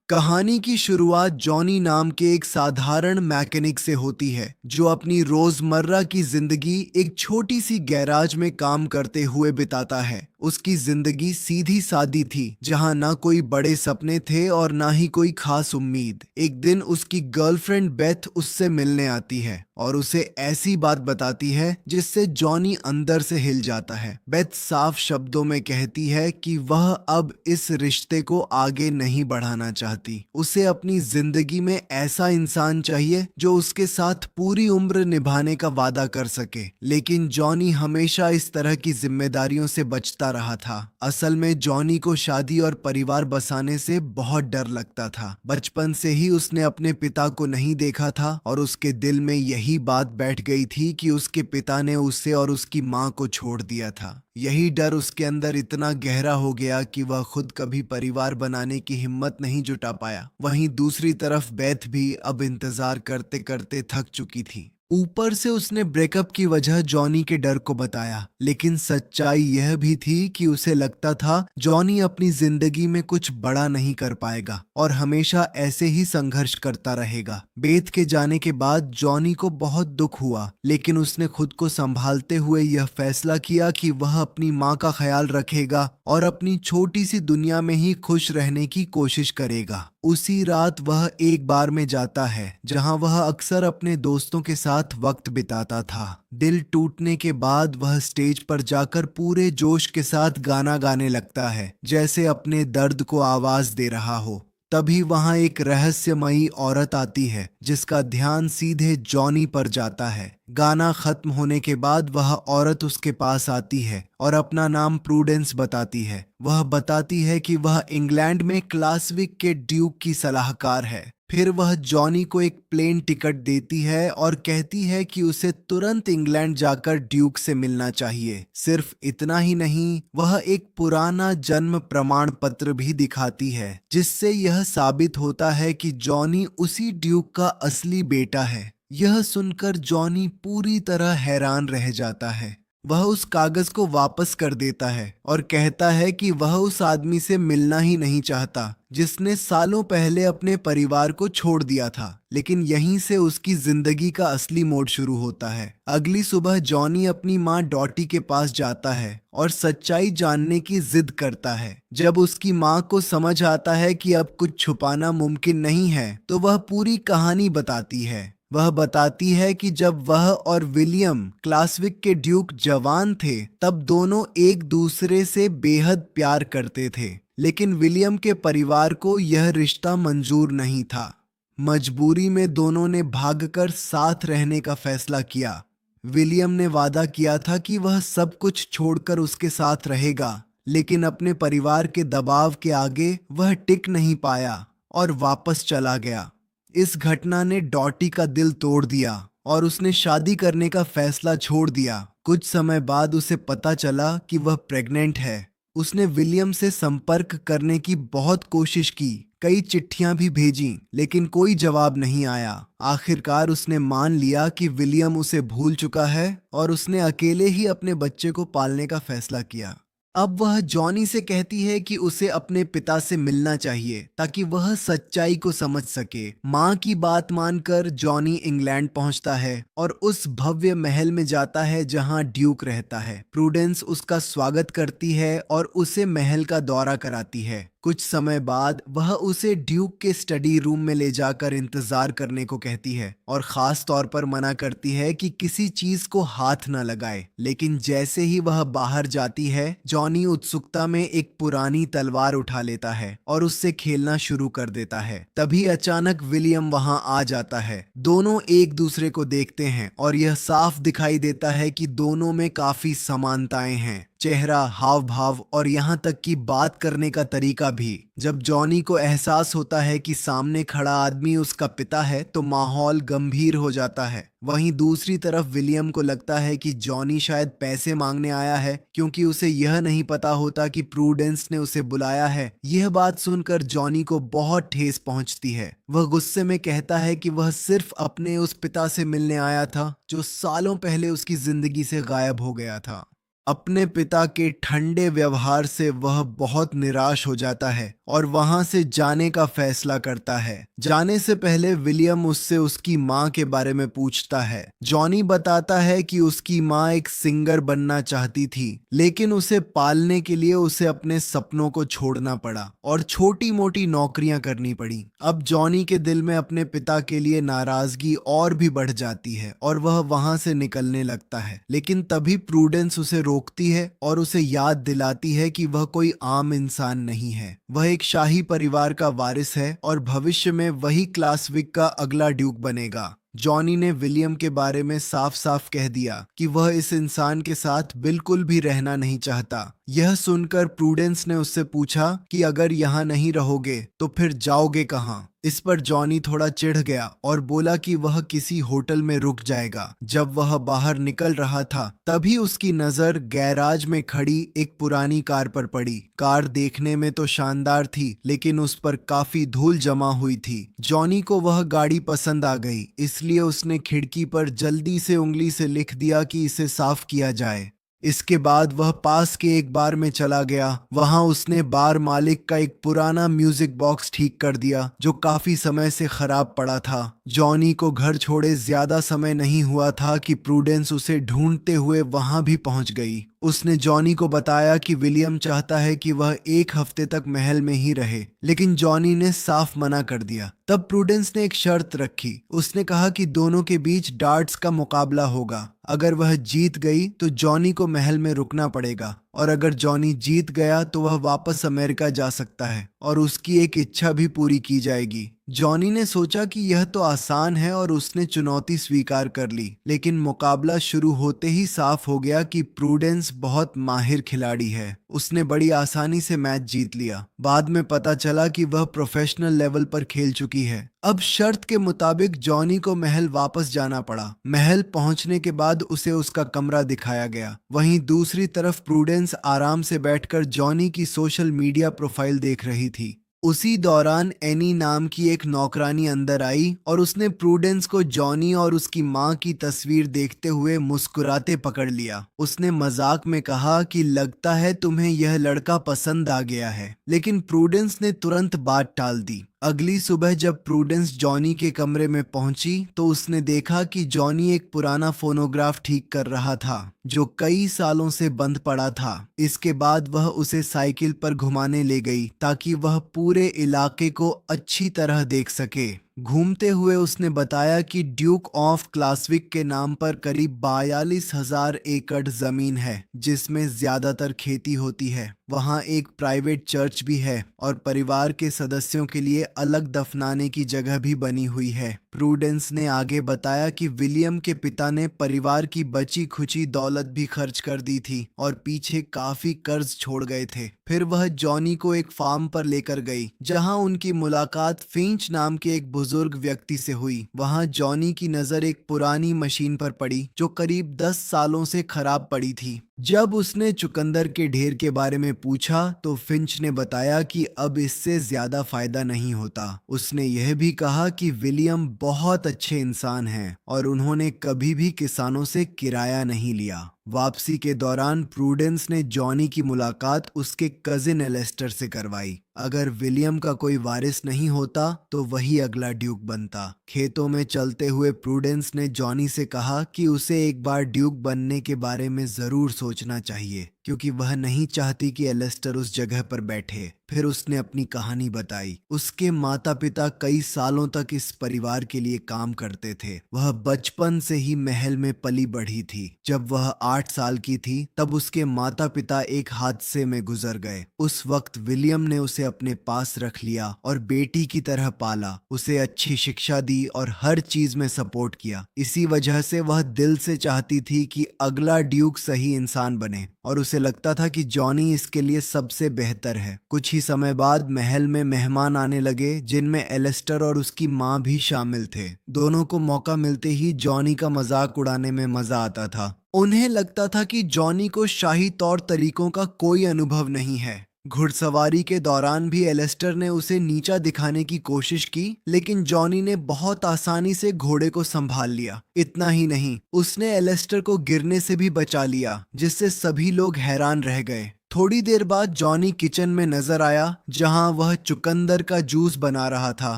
कहानी की शुरुआत जॉनी नाम के एक साधारण मैकेनिक से होती है जो अपनी रोजमर्रा की जिंदगी एक छोटी सी गैराज में काम करते हुए बिताता है। उसकी जिंदगी सीधी सादी थी, जहां ना कोई बड़े सपने थे और ना ही कोई खास उम्मीद। एक दिन उसकी गर्लफ्रेंड बेथ उससे मिलने आती है और उसे ऐसी बात बताती है जिससे जॉनी अंदर से हिल जाता है। बेथ साफ शब्दों में कहती है कि वह अब इस रिश्ते को आगे नहीं बढ़ाना चाहती। उसे अपनी जिंदगी में ऐसा इंसान चाहिए जो उसके साथ पूरी उम्र निभाने का वादा कर सके। लेकिन जॉनी हमेशा इस तरह की जिम्मेदारियों से बचता रहा था। असल में जॉनी को शादी और परिवार बसाने से बहुत डर लगता था। बचपन से ही उसने अपने पिता को नहीं देखा था और उसके दिल में यही बात बैठ गई थी कि उसके पिता ने उसे और उसकी माँ को छोड़ दिया था। यही डर उसके अंदर इतना गहरा हो गया कि वह खुद कभी परिवार बनाने की हिम्मत नहीं जुटा पाया। वहीं दूसरी तरफ बेथ भी अब इंतजार करते करते थक चुकी थी। ऊपर से उसने ब्रेकअप की वजह जॉनी के डर को बताया, लेकिन सच्चाई यह भी थी कि उसे लगता था जॉनी अपनी जिंदगी में कुछ बड़ा नहीं कर पाएगा और हमेशा ऐसे ही संघर्ष करता रहेगा। बेथ के जाने के बाद जॉनी को बहुत दुख हुआ, लेकिन उसने खुद को संभालते हुए यह फैसला किया कि वह अपनी माँ का ख्याल रखेगा और अपनी छोटी सी दुनिया में ही खुश रहने की कोशिश करेगा। उसी रात वह एक बार में जाता है जहां वह अक्सर अपने दोस्तों के साथ वक्त बिताता था। दिल टूटने के बाद वह स्टेज पर जाकर पूरे जोश के साथ गाना गाने लगता है, जैसे अपने दर्द को आवाज दे रहा हो। तभी वहां एक रहस्यमयी औरत आती है जिसका ध्यान सीधे जॉनी पर जाता है। गाना खत्म होने के बाद वह औरत उसके पास आती है और अपना नाम प्रूडेंस बताती है। वह बताती है कि वह इंग्लैंड में क्लासविक के ड्यूक की सलाहकार है। फिर वह जॉनी को एक प्लेन टिकट देती है और कहती है कि उसे तुरंत इंग्लैंड जाकर ड्यूक से मिलना चाहिए। सिर्फ इतना ही नहीं, वह एक पुराना जन्म प्रमाण पत्र भी दिखाती है जिससे यह साबित होता है कि जॉनी उसी ड्यूक का असली बेटा है। यह सुनकर जॉनी पूरी तरह हैरान रह जाता है। वह उस कागज को वापस कर देता है और कहता है कि वह उस आदमी से मिलना ही नहीं चाहता जिसने सालों पहले अपने परिवार को छोड़ दिया था। लेकिन यहीं से उसकी जिंदगी का असली मोड़ शुरू होता है। अगली सुबह जॉनी अपनी माँ डॉटी के पास जाता है और सच्चाई जानने की जिद करता है। जब उसकी माँ को समझ आता है कि अब कुछ छुपाना मुमकिन नहीं है तो वह पूरी कहानी बताती है। वह बताती है कि जब वह और विलियम क्लासविक के ड्यूक जवान थे तब दोनों एक दूसरे से बेहद प्यार करते थे, लेकिन विलियम के परिवार को यह रिश्ता मंजूर नहीं था। मजबूरी में दोनों ने भागकर साथ रहने का फैसला किया। विलियम ने वादा किया था कि वह सब कुछ छोड़कर उसके साथ रहेगा, लेकिन अपने परिवार के दबाव के आगे वह टिक नहीं पाया और वापस चला गया। इस घटना ने डॉटी का दिल तोड़ दिया और उसने शादी करने का फैसला छोड़ दिया। कुछ समय बाद उसे पता चला कि वह प्रेग्नेंट है। उसने विलियम से संपर्क करने की बहुत कोशिश की, कई चिट्ठियां भी भेजी, लेकिन कोई जवाब नहीं आया। आखिरकार उसने मान लिया कि विलियम उसे भूल चुका है और उसने अकेले ही अपने बच्चे को पालने का फैसला किया। अब वह जॉनी से कहती है कि उसे अपने पिता से मिलना चाहिए ताकि वह सच्चाई को समझ सके। माँ की बात मानकर जॉनी इंग्लैंड पहुंचता है और उस भव्य महल में जाता है जहां ड्यूक रहता है। प्रूडेंस उसका स्वागत करती है और उसे महल का दौरा कराती है। कुछ समय बाद वह उसे ड्यूक के स्टडी रूम में ले जाकर इंतजार करने को कहती है और खास तौर पर मना करती है कि किसी चीज को हाथ न लगाए। लेकिन जैसे ही वह बाहर जाती है, जॉनी उत्सुकता में एक पुरानी तलवार उठा लेता है और उससे खेलना शुरू कर देता है। तभी अचानक विलियम वहां आ जाता है। दोनों एक दूसरे को देखते हैं और यह साफ दिखाई देता है कि दोनों में काफी समानताएं हैं। चेहरा, हाव भाव और यहाँ तक कि बात करने का तरीका भी। जब जॉनी को एहसास होता है कि सामने खड़ा आदमी उसका पिता है तो माहौल गंभीर हो जाता है। वहीं दूसरी तरफ विलियम को लगता है कि जॉनी शायद पैसे मांगने आया है, क्योंकि उसे यह नहीं पता होता कि प्रूडेंस ने उसे बुलाया है। यह बात सुनकर जॉनी को बहुत ठेस पहुंचती है। वह गुस्से में कहता है कि वह सिर्फ अपने उस पिता से मिलने आया था जो सालों पहले उसकी जिंदगी से गायब हो गया था। अपने पिता के ठंडे व्यवहार से वह बहुत निराश हो जाता है और वहां से जाने का फैसला करता है। जाने से पहले विलियम उससे उसकी माँ के बारे में पूछता है। जॉनी बताता है कि उसकी माँ एक सिंगर बनना चाहती थी, लेकिन उसे पालने के लिए उसे अपने सपनों को छोड़ना पड़ा और छोटी मोटी नौकरियां करनी पड़ी। अब जॉनी के दिल में अपने पिता के लिए नाराजगी और भी बढ़ जाती है और वह वहां से निकलने लगता है, लेकिन तभी प्रूडेंस उसे रोकती है और उसे याद दिलाती है कि वह कोई आम इंसान नहीं है। वह एक शाही परिवार का वारिस है और भविष्य में वही क्लासविक का अगला ड्यूक बनेगा। जॉनी ने विलियम के बारे में साफ साफ कह दिया कि वह इस इंसान के साथ बिल्कुल भी रहना नहीं चाहता। यह सुनकर प्रूडेंस ने उससे पूछा कि अगर यहाँ नहीं रहोगे तो फिर जाओगे कहाँ। इस पर जॉनी थोड़ा चिढ़ गया और बोला कि वह किसी होटल में रुक जाएगा। जब वह बाहर निकल रहा था तभी उसकी नजर गैराज में खड़ी एक पुरानी कार पर पड़ी। कार देखने में तो शानदार थी, लेकिन उस पर काफी धूल जमा हुई थी। जॉनी को वह गाड़ी पसंद आ गई, इसलिए उसने खिड़की पर जल्दी से उंगली से लिख दिया कि इसे साफ किया जाए। इसके बाद वह पास के एक बार में चला गया। वहां उसने बार मालिक का एक पुराना म्यूजिक बॉक्स ठीक कर दिया जो काफी समय से खराब पड़ा था। जॉनी को घर छोड़े ज्यादा समय नहीं हुआ था कि प्रूडेंस उसे ढूंढते हुए वहां भी पहुंच गई। उसने जॉनी को बताया कि विलियम चाहता है कि वह एक हफ्ते तक महल में ही रहे, लेकिन जॉनी ने साफ मना कर दिया। तब प्रूडेंस ने एक शर्त रखी। उसने कहा कि दोनों के बीच डार्ट्स का मुकाबला होगा। अगर वह जीत गई तो जॉनी को महल में रुकना पड़ेगा, और अगर जॉनी जीत गया तो वह वापस अमेरिका जा सकता है और उसकी एक इच्छा भी पूरी की जाएगी। जॉनी ने सोचा कि यह तो आसान है और उसने चुनौती स्वीकार कर ली, लेकिन मुकाबला शुरू होते ही साफ हो गया कि प्रूडेंस बहुत माहिर खिलाड़ी है। उसने बड़ी आसानी से मैच जीत लिया। बाद में पता चला कि वह प्रोफेशनल लेवल पर खेल चुकी है। अब शर्त के मुताबिक जॉनी को महल वापस जाना पड़ा। महल पहुंचने के बाद उसे उसका कमरा दिखाया गया। वहीं दूसरी तरफ प्रूडेंस आराम से बैठकर जॉनी की सोशल मीडिया प्रोफाइल देख रही थी। उसी दौरान एनी नाम की एक नौकरानी अंदर आई और उसने प्रूडेंस को जॉनी और उसकी माँ की तस्वीर देखते हुए मुस्कुराते पकड़ लिया। उसने मजाक में कहा कि लगता है तुम्हें यह लड़का पसंद आ गया है, लेकिन प्रूडेंस ने तुरंत बात टाल दी। अगली सुबह जब प्रूडेंस जॉनी के कमरे में पहुंची तो उसने देखा कि जॉनी एक पुराना फोनोग्राफ ठीक कर रहा था जो कई सालों से बंद पड़ा था। इसके बाद वह उसे साइकिल पर घुमाने ले गई ताकि वह पूरे इलाके को अच्छी तरह देख सके। घूमते हुए उसने बताया कि ड्यूक ऑफ क्लासविक के नाम पर करीब 42,000 एकड़ जमीन है जिसमें ज्यादातर खेती होती है। वहाँ एक प्राइवेट चर्च भी है और परिवार के सदस्यों के लिए अलग दफनाने की जगह भी बनी हुई है। प्रूडेंस ने आगे बताया कि विलियम के पिता ने परिवार की बची खुची दौलत भी खर्च कर दी थी और पीछे काफी कर्ज छोड़ गए थे। फिर वह जॉनी को एक फार्म पर लेकर गई जहां उनकी मुलाकात फिंच नाम के एक बुजुर्ग व्यक्ति से हुई। वहां जॉनी की नजर एक पुरानी मशीन पर पड़ी जो करीब 10 सालों से खराब पड़ी थी। जब उसने चुकंदर के ढेर के बारे में पूछा तो फिंच ने बताया कि अब इससे ज्यादा फायदा नहीं होता। उसने यह भी कहा कि विलियम बहुत अच्छे इंसान हैं और उन्होंने कभी भी किसानों से किराया नहीं लिया। वापसी के दौरान प्रूडेंस ने जॉनी की मुलाकात उसके कजिन एलेस्टर से करवाई। अगर विलियम का कोई वारिस नहीं होता तो वही अगला ड्यूक बनता। खेतों में चलते हुए प्रूडेंस ने जॉनी से कहा कि उसे एक बार ड्यूक बनने के बारे में जरूर सोचना चाहिए क्योंकि वह नहीं चाहती कि एलेस्टर उस जगह पर बैठे। फिर उसने अपनी कहानी बताई। उसके माता पिता कई सालों तक इस परिवार के लिए काम करते थे। वह बचपन से ही महल में पली बढ़ी थी। जब वह 8 साल की थी तब उसके माता पिता एक हादसे में गुजर गए। उस वक्त विलियम ने उसे अपने पास रख लिया और बेटी की तरह पाला। उसे अच्छी शिक्षा दी और हर चीज में सपोर्ट किया। इसी वजह से वह दिल से चाहती थी कि अगला ड्यूक सही इंसान बने और उसे लगता था कि जॉनी इसके लिए सबसे बेहतर है। कुछ ही समय बाद महल में मेहमान आने लगे जिनमें एलेस्टर और उसकी माँ भी शामिल थे। दोनों को मौका मिलते ही जॉनी का मजाक उड़ाने में मजा आता था। उन्हें लगता था कि जॉनी को शाही तौर तरीकों का कोई अनुभव नहीं है। घुड़सवारी के दौरान भी एलेस्टर ने उसे नीचा दिखाने की कोशिश की, लेकिन जॉनी ने बहुत आसानी से घोड़े को संभाल लिया। इतना ही नहीं, उसने एलेस्टर को गिरने से भी बचा लिया जिससे सभी लोग हैरान रह गए। थोड़ी देर बाद जॉनी किचन में नजर आया जहां वह चुकंदर का जूस बना रहा था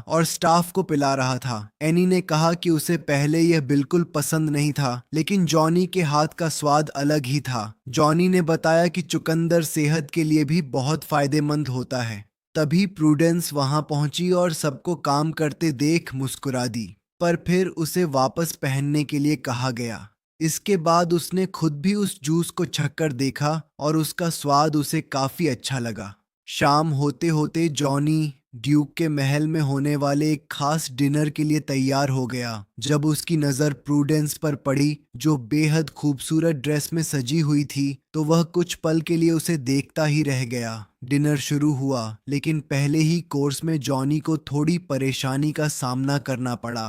और स्टाफ को पिला रहा था। एनी ने कहा कि उसे पहले यह बिल्कुल पसंद नहीं था, लेकिन जॉनी के हाथ का स्वाद अलग ही था। जॉनी ने बताया कि चुकंदर सेहत के लिए भी बहुत फायदेमंद होता है। तभी प्रूडेंस वहां पहुंची और सबको काम करते देख मुस्कुरा दी, पर फिर उसे वापस पहनने के लिए कहा गया। इसके बाद उसने खुद भी उस जूस को छककर देखा और उसका स्वाद उसे काफी अच्छा लगा। शाम होते होते जॉनी ड्यूक के महल में होने वाले एक खास डिनर के लिए तैयार हो गया। जब उसकी नज़र प्रूडेंस पर पड़ी, जो बेहद खूबसूरत ड्रेस में सजी हुई थी, तो वह कुछ पल के लिए उसे देखता ही रह गया। डिनर शुरू हुआ, लेकिन पहले ही कोर्स में जॉनी को थोड़ी परेशानी का सामना करना पड़ा।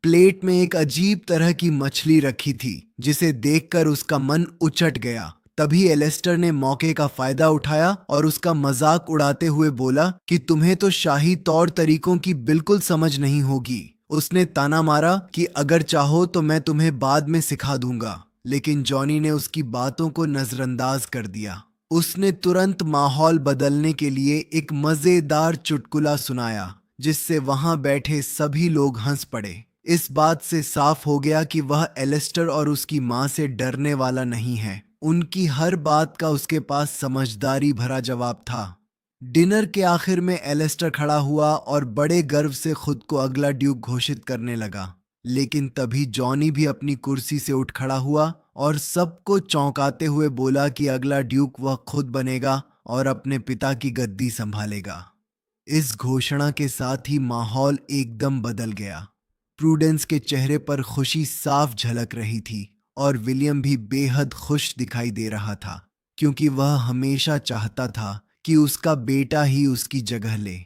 प्लेट में एक अजीब तरह की मछली रखी थी, जिसे देखकर उसका मन उचट गया। तभी एलेस्टर ने मौके का फायदा उठाया और उसका मजाक उड़ाते हुए बोला कि तुम्हें तो शाही तौर तरीकों की बिल्कुल समझ नहीं होगी। उसने ताना मारा कि अगर चाहो तो मैं तुम्हें बाद में सिखा दूंगा, लेकिन जॉनी ने उसकी बातों को नजरअंदाज कर दिया। उसने तुरंत माहौल बदलने के लिए एक मजेदार चुटकुला सुनाया, जिससे वहां बैठे सभी लोग हंस पड़े। इस बात से साफ हो गया कि वह एलेस्टर और उसकी माँ से डरने वाला नहीं है। उनकी हर बात का उसके पास समझदारी भरा जवाब था। डिनर के आखिर में एलेस्टर खड़ा हुआ और बड़े गर्व से खुद को अगला ड्यूक घोषित करने लगा। लेकिन तभी जॉनी भी अपनी कुर्सी से उठ खड़ा हुआ और सबको चौंकाते हुए बोला कि अगला ड्यूक वह खुद बनेगा और अपने पिता की गद्दी संभालेगा। इस घोषणा के साथ ही माहौल एकदम बदल गया। प्रूडेंस के चेहरे पर खुशी साफ झलक रही थी और विलियम भी बेहद खुश दिखाई दे रहा था, क्योंकि वह हमेशा चाहता था कि उसका बेटा ही उसकी जगह ले।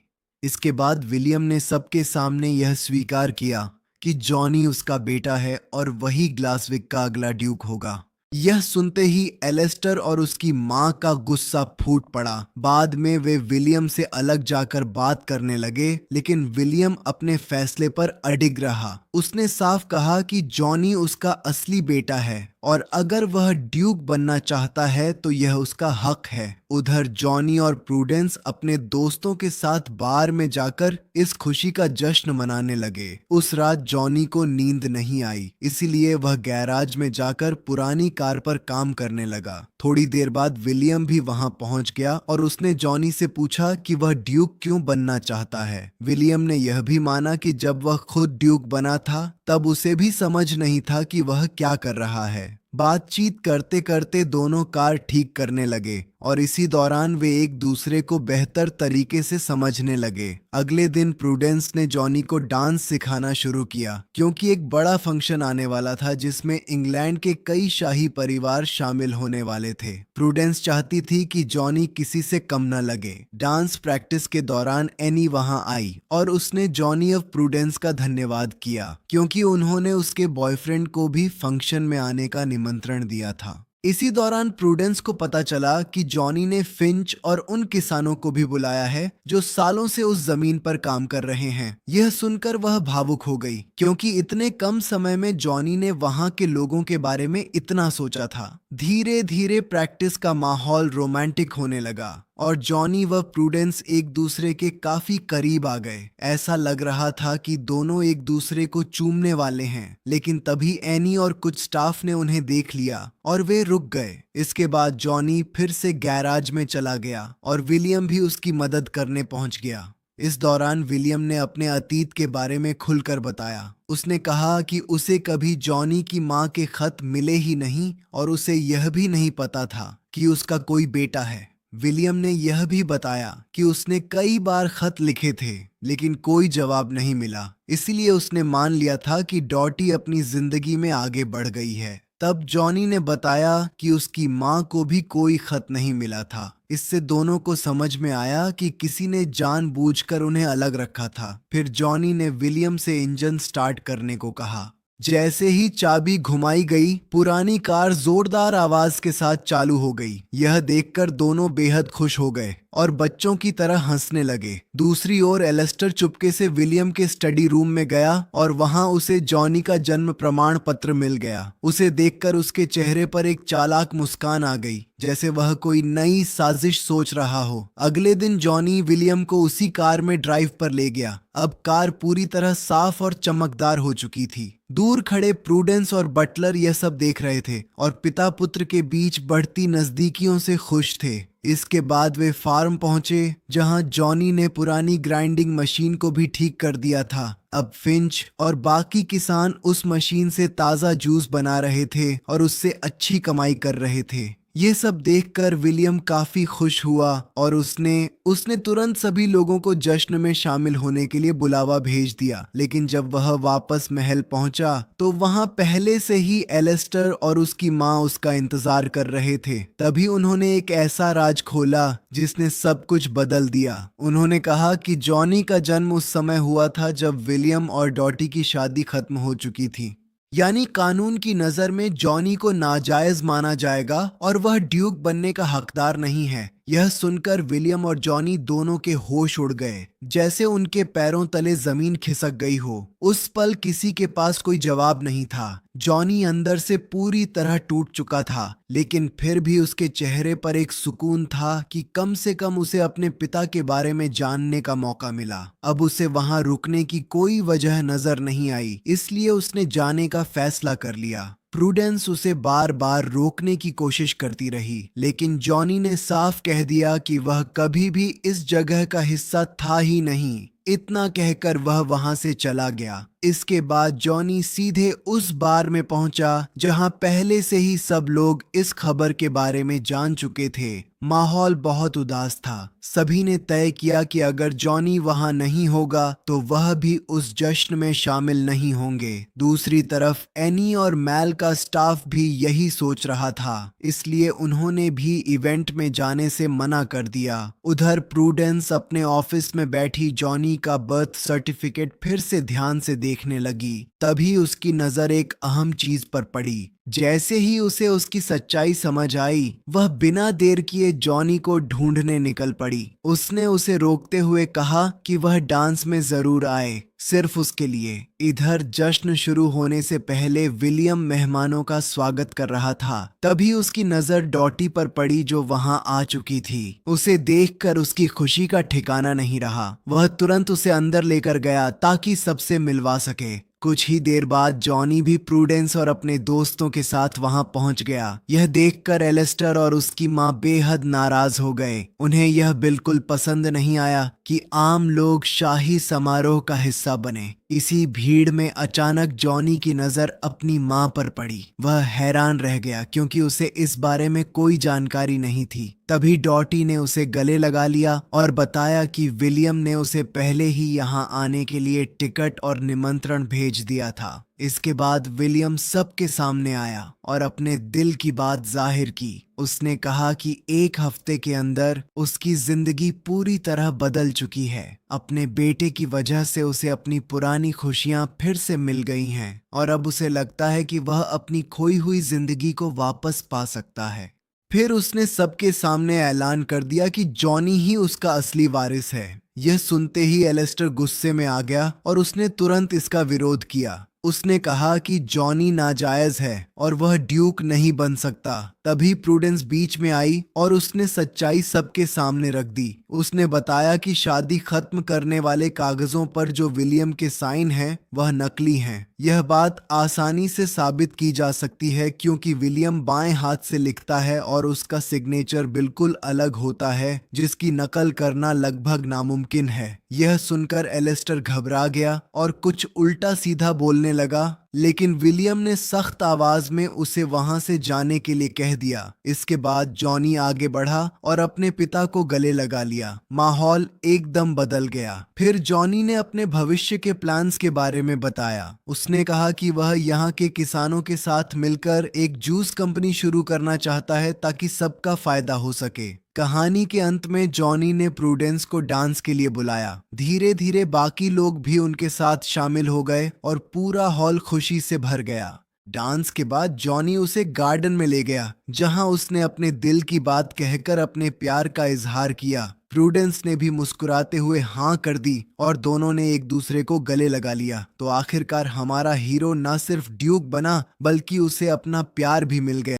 इसके बाद विलियम ने सबके सामने यह स्वीकार किया कि जॉनी उसका बेटा है और वही ग्लासविक का अगला ड्यूक होगा। यह सुनते ही एलेस्टर और उसकी मां का गुस्सा फूट पड़ा। बाद में वे विलियम से अलग जाकर बात करने लगे, लेकिन विलियम अपने फैसले पर अडिग रहा। उसने साफ कहा कि जॉनी उसका असली बेटा है और अगर वह ड्यूक बनना चाहता है तो यह उसका हक है। उधर जॉनी और प्रूडेंस अपने दोस्तों के साथ बार में जाकर इस खुशी का जश्न मनाने लगे। उस रात जॉनी को नींद नहीं आई, इसीलिए वह गैराज में जाकर पुरानी कार पर काम करने लगा। थोड़ी देर बाद विलियम भी वहां पहुंच गया और उसने जॉनी से पूछा कि वह ड्यूक क्यों बनना चाहता है। विलियम ने यह भी माना कि जब वह खुद ड्यूक बना था तब उसे भी समझ नहीं था कि वह क्या कर रहा है। बातचीत करते करते दोनों कार ठीक करने लगे और इसी दौरान वे एक दूसरे को बेहतर तरीके से समझने लगे। अगले दिन प्रूडेंस ने जॉनी को डांस सिखाना शुरू किया, क्योंकि एक बड़ा फंक्शन आने वाला था जिसमें इंग्लैंड के कई शाही परिवार शामिल होने वाले थे। प्रूडेंस चाहती थी कि जॉनी किसी से कम न लगे। डांस प्रैक्टिस के दौरान एनी वहां आई और उसने जॉनी और प्रूडेंस का धन्यवाद किया, क्योंकि उन्होंने उसके बॉयफ्रेंड को भी फंक्शन में आने का निमंत्रण दिया था। इसी दौरान प्रूडेंस को पता चला कि जॉनी ने फिंच और उन किसानों को भी बुलाया है जो सालों से उस जमीन पर काम कर रहे हैं। यह सुनकर वह भावुक हो गई, क्योंकि इतने कम समय में जॉनी ने वहां के लोगों के बारे में इतना सोचा था। धीरे धीरे प्रैक्टिस का माहौल रोमांटिक होने लगा और जॉनी व प्रूडेंस एक दूसरे के काफी करीब आ गए। ऐसा लग रहा था कि दोनों एक दूसरे को चूमने वाले हैं, लेकिन तभी एनी और कुछ स्टाफ ने उन्हें देख लिया और वे रुक गए। इसके बाद जॉनी फिर से गैराज में चला गया और विलियम भी उसकी मदद करने पहुंच गया। इस दौरान विलियम ने अपने अतीत के बारे में खुलकर बताया। उसने कहा कि उसे कभी जॉनी की मां के खत मिले ही नहीं और उसे यह भी नहीं पता था कि उसका कोई बेटा है। विलियम ने यह भी बताया कि उसने कई बार खत लिखे थे, लेकिन कोई जवाब नहीं मिला। इसलिए उसने मान लिया था कि डॉटी अपनी जिंदगी में आगे बढ़ गई है। तब जॉनी ने बताया कि उसकी मां को भी कोई खत नहीं मिला था। इससे दोनों को समझ में आया कि किसी ने जानबूझकर उन्हें अलग रखा था। फिर जॉनी ने विलियम से इंजन स्टार्ट करने को कहा। जैसे ही चाबी घुमाई गई, पुरानी कार जोरदार आवाज के साथ चालू हो गई। यह देखकर दोनों बेहद खुश हो गए और बच्चों की तरह हंसने लगे। दूसरी ओर एलेस्टर चुपके से विलियम के स्टडी रूम में गया और वहां उसे जॉनी का जन्म प्रमाण पत्र मिल गया। उसे देखकर उसके चेहरे पर एक चालाक मुस्कान आ गई, जैसे वह कोई नई साजिश सोच रहा हो। अगले दिन जॉनी विलियम को उसी कार में ड्राइव पर ले गया। अब कार पूरी तरह साफ और चमकदार हो चुकी थी। दूर खड़े प्रूडेंस और बटलर यह सब देख रहे थे और पिता पुत्र के बीच बढ़ती नजदीकियों से खुश थे। इसके बाद वे फार्म पहुंचे, जहां जॉनी ने पुरानी ग्राइंडिंग मशीन को भी ठीक कर दिया था। अब फिंच और बाकी किसान उस मशीन से ताज़ा जूस बना रहे थे और उससे अच्छी कमाई कर रहे थे। ये सब देखकर विलियम काफी खुश हुआ और उसने तुरंत सभी लोगों को जश्न में शामिल होने के लिए बुलावा भेज दिया। लेकिन जब वह वापस महल पहुंचा तो वहां पहले से ही एलेस्टर और उसकी माँ उसका इंतजार कर रहे थे। तभी उन्होंने एक ऐसा राज खोला जिसने सब कुछ बदल दिया। उन्होंने कहा कि जॉनी का जन्म उस समय हुआ था जब विलियम और डॉटी की शादी खत्म हो चुकी थी। यानी कानून की नजर में जॉनी को नाजायज माना जाएगा और वह ड्यूक बनने का हकदार नहीं है। यह सुनकर विलियम और जॉनी दोनों के होश उड़ गए, जैसे उनके पैरों तले जमीन खिसक गई हो। उस पल किसी के पास कोई जवाब नहीं था। जॉनी अंदर से पूरी तरह टूट चुका था, लेकिन फिर भी उसके चेहरे पर एक सुकून था कि कम से कम उसे अपने पिता के बारे में जानने का मौका मिला। अब उसे वहां रुकने की कोई वजह नजर नहीं आई, इसलिए उसने जाने का फैसला कर लिया। प्रूडेंस उसे बार बार रोकने की कोशिश करती रही, लेकिन जॉनी ने साफ कह दिया कि वह कभी भी इस जगह का हिस्सा था ही नहीं। इतना कहकर वह वहां से चला गया। इसके बाद जॉनी सीधे उस बार में पहुंचा जहां पहले से ही सब लोग इस खबर के बारे में जान चुके थे। माहौल बहुत उदास था। सभी ने तय किया कि अगर जॉनी वहां नहीं होगा तो वह भी उस जश्न में शामिल नहीं होंगे। दूसरी तरफ एनी और मैल का स्टाफ भी यही सोच रहा था, इसलिए उन्होंने भी इवेंट में जाने से मना कर दिया। उधर प्रूडेंस अपने ऑफिस में बैठी जॉनी का बर्थ सर्टिफिकेट फिर से ध्यान से देखने लगी। तभी उसकी नजर एक अहम चीज पर पड़ी। जैसे ही उसे उसकी सच्चाई समझ आई, वह बिना देर किए जॉनी को ढूंढने निकल पड़ी। उसने उसे रोकते हुए कहा कि वह डांस में जरूर आए, सिर्फ उसके लिए। इधर जश्न शुरू होने से पहले विलियम मेहमानों का स्वागत कर रहा था। तभी उसकी नजर डॉटी पर पड़ी जो वहां आ चुकी थी। उसे देखकर उसकी खुशी का ठिकाना नहीं रहा। वह तुरंत उसे अंदर लेकर गया ताकि सबसे मिलवा सके। कुछ ही देर बाद जॉनी भी प्रूडेंस और अपने दोस्तों के साथ वहां पहुंच गया। यह देखकर एलेस्टर और उसकी मां बेहद नाराज हो गए। उन्हें यह बिल्कुल पसंद नहीं आया कि आम लोग शाही समारोह का हिस्सा बने। इसी भीड़ में अचानक जॉनी की नजर अपनी मां पर पड़ी। वह हैरान रह गया क्योंकि उसे इस बारे में कोई जानकारी नहीं थी। तभी डॉटी ने उसे गले लगा लिया और बताया कि विलियम ने उसे पहले ही यहाँ आने के लिए टिकट और निमंत्रण भेज दिया था। इसके बाद विलियम सबके सामने आया और अपने दिल की बात जाहिर की। उसने कहा कि एक हफ्ते के अंदर उसकी जिंदगी पूरी तरह बदल चुकी है। अपने बेटे की वजह से उसे अपनी पुरानी खुशियां फिर से मिल गई हैं और अब उसे लगता है कि वह अपनी खोई हुई जिंदगी को वापस पा सकता है। फिर उसने सबके सामने ऐलान कर दिया कि जॉनी ही उसका असली वारिस है। यह सुनते ही एलेस्टर गुस्से में आ गया और उसने तुरंत इसका विरोध किया। उसने कहा कि जॉनी नाजायज है और वह ड्यूक नहीं बन सकता। तभी प्रूडेंस बीच में आई और उसने सच्चाई सबके सामने रख दी। उसने बताया कि शादी खत्म करने वाले कागजों पर जो विलियम के साइन हैं वह नकली हैं। यह बात आसानी से साबित की जा सकती है क्योंकि विलियम बाएं हाथ से लिखता है और उसका सिग्नेचर बिल्कुल अलग होता है, जिसकी नकल करना लगभग नामुमकिन है। यह सुनकर एलेस्टर घबरा गया और कुछ उल्टा सीधा बोलने लगा, लेकिन विलियम ने सख्त आवाज में उसे वहां से जाने के लिए कह दिया। इसके बाद जॉनी आगे बढ़ा और अपने पिता को गले लगा लिया। माहौल एकदम बदल गया। फिर जॉनी ने अपने भविष्य के प्लान्स के बारे में बताया। उसने कहा कि वह यहाँ के किसानों के साथ मिलकर एक जूस कंपनी शुरू करना चाहता है ताकि सबका फायदा हो सके। कहानी के अंत में जॉनी ने प्रूडेंस को डांस के लिए बुलाया। धीरे धीरे बाकी लोग भी उनके साथ शामिल हो गए और पूरा हॉल खुशी से भर गया। डांस के बाद जॉनी उसे गार्डन में ले गया, जहां उसने अपने दिल की बात कहकर अपने प्यार का इजहार किया। प्रूडेंस ने भी मुस्कुराते हुए हाँ कर दी और दोनों ने एक दूसरे को गले लगा लिया। तो आखिरकार हमारा हीरो न सिर्फ ड्यूक बना, बल्कि उसे अपना प्यार भी मिल गया।